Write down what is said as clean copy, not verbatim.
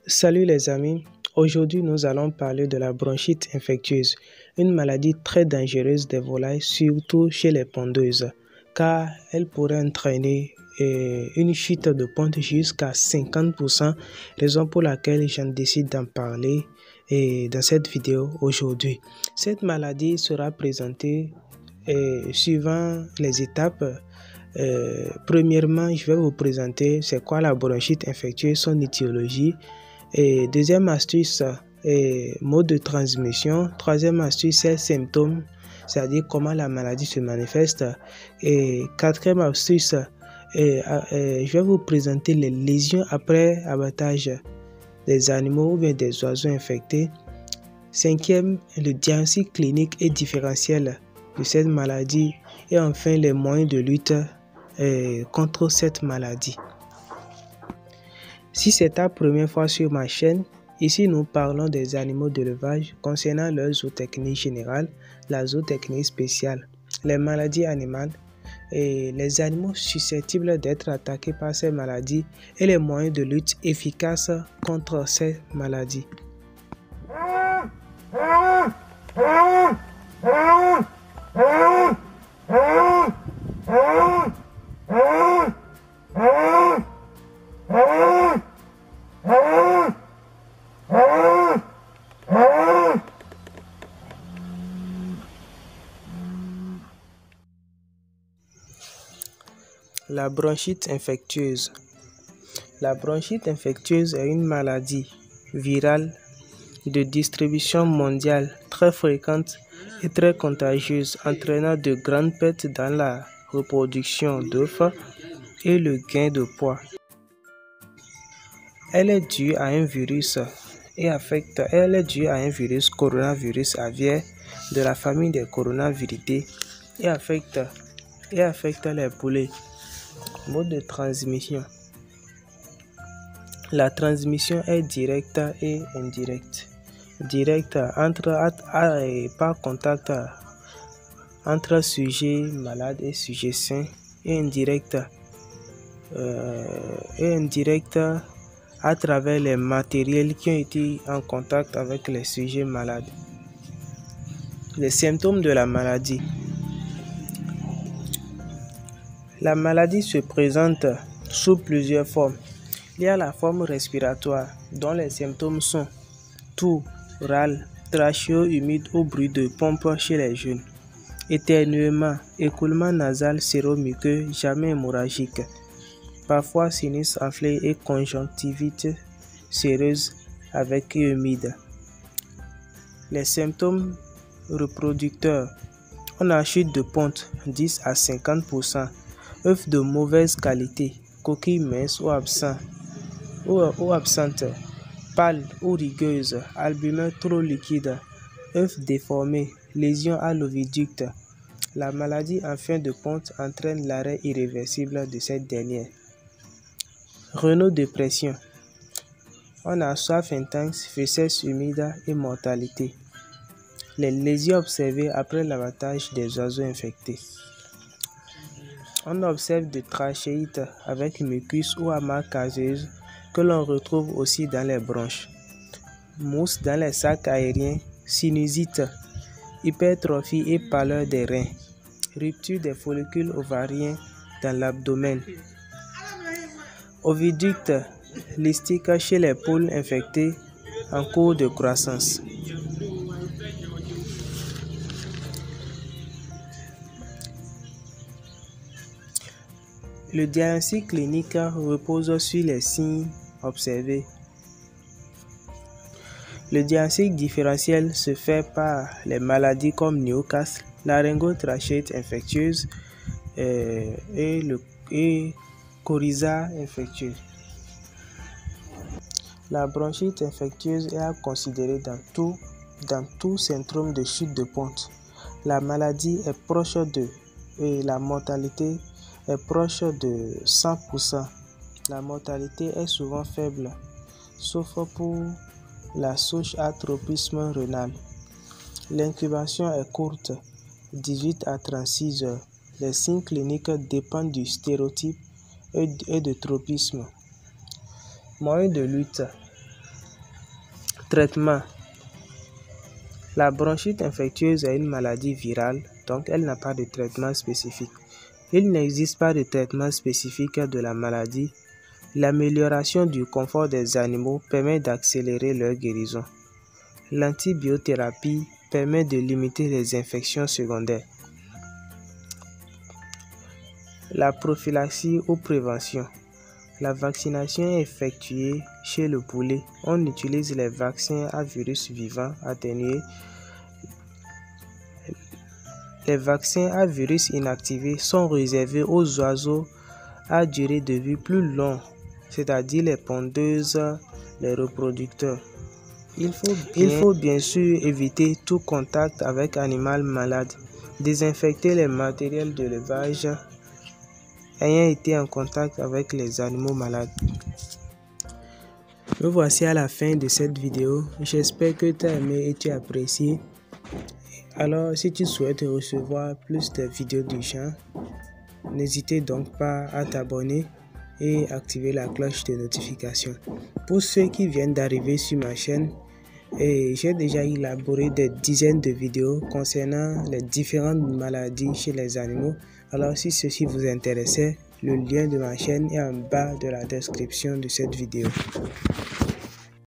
Salut les amis, aujourd'hui nous allons parler de la bronchite infectieuse, une maladie très dangereuse des volailles, surtout chez les pondeuses, car elle pourrait entraîner une chute de ponte jusqu'à 50%, raison pour laquelle j'en décide d'en parler dans cette vidéo aujourd'hui. Cette maladie sera présentée suivant les étapes. Premièrement, je vais vous présenter c'est quoi la bronchite infectieuse, son étiologie. Et deuxième astuce, mode de transmission. Troisième astuce, c'est symptômes, c'est-à-dire comment la maladie se manifeste. Et quatrième astuce, je vais vous présenter les lésions après abattage des animaux ou bien des oiseaux infectés. Cinquième, le diagnostic clinique et différentiel de cette maladie. Et enfin, les moyens de lutte contre cette maladie. Si c'est ta première fois sur ma chaîne, ici nous parlons des animaux d'élevage concernant leur zootechnie générale, la zootechnie spéciale, les maladies animales et les animaux susceptibles d'être attaqués par ces maladies et les moyens de lutte efficaces contre ces maladies. La bronchite infectieuse. La bronchite infectieuse est une maladie virale de distribution mondiale très fréquente et très contagieuse, entraînant de grandes pertes dans la reproduction d'œufs et le gain de poids. Elle est due à un virus coronavirus aviaire de la famille des coronaviridae et affecte les poulets. Mode de transmission. La transmission est directe et indirecte. Directe par contact entre sujet malade et sujet sain, et indirecte à travers les matériels qui ont été en contact avec les sujets malades. Les symptômes de la maladie. La maladie se présente sous plusieurs formes. Il y a la forme respiratoire, dont les symptômes sont toux, râle, trachéo humide ou bruit de pompe chez les jeunes, éternuement, écoulement nasal séromuqueux jamais hémorragique, parfois sinus enflé et conjonctivite séreuse avec humide. Les symptômes reproducteurs. On a chute de ponte 10 à 50%, œufs de mauvaise qualité, coquilles minces ou absentes, pâles ou rigueuses, albumin trop liquide, œufs déformés, lésions à l'oviducte. La maladie en fin de ponte entraîne l'arrêt irréversible de cette dernière. Rhinodépression. On a soif intense, fesses humides et mortalité. Les lésions observées après l'abattage des oiseaux infectés. On observe des trachéites avec mucus ou amas caseuse que l'on retrouve aussi dans les bronches. Mousse dans les sacs aériens, sinusite, hypertrophie et pâleur des reins. Rupture des follicules ovariens dans l'abdomen. Oviducte lystique chez les poules infectées en cours de croissance. Le diagnostic clinique repose sur les signes observés. Le diagnostic différentiel se fait par les maladies comme Newcastle, laryngotrachée infectieuse et coryza infectieuse. La bronchite infectieuse est à considérer dans tout syndrome de chute de ponte. La maladie est proche et la mortalité est proche de 100%. La mortalité est souvent faible, sauf pour la souche à tropisme rénal. L'incubation est courte, 18 à 36 heures. Les signes cliniques dépendent du stéréotype et de tropisme. Moyens de lutte. Traitement. La bronchite infectieuse est une maladie virale, donc elle n'a pas de traitement spécifique. Il n'existe pas de traitement spécifique de la maladie. L'amélioration du confort des animaux permet d'accélérer leur guérison. L'antibiothérapie permet de limiter les infections secondaires. La prophylaxie ou prévention. La vaccination est effectuée chez le poulet. On utilise les vaccins à virus vivants atténués. Les vaccins à virus inactivés sont réservés aux oiseaux à durée de vie plus longue, c'est-à-dire les pondeuses, les reproducteurs. Il faut bien sûr éviter tout contact avec animal malade. Désinfecter les matériels d'élevage ayant été en contact avec les animaux malades. Me voici à la fin de cette vidéo. J'espère que tu as aimé et tu as apprécié. Alors, si tu souhaites recevoir plus de vidéos du genre, n'hésitez donc pas à t'abonner et activer la cloche de notification. Pour ceux qui viennent d'arriver sur ma chaîne, j'ai déjà élaboré des dizaines de vidéos concernant les différentes maladies chez les animaux. Alors si ceci vous intéressait, le lien de ma chaîne est en bas de la description de cette vidéo.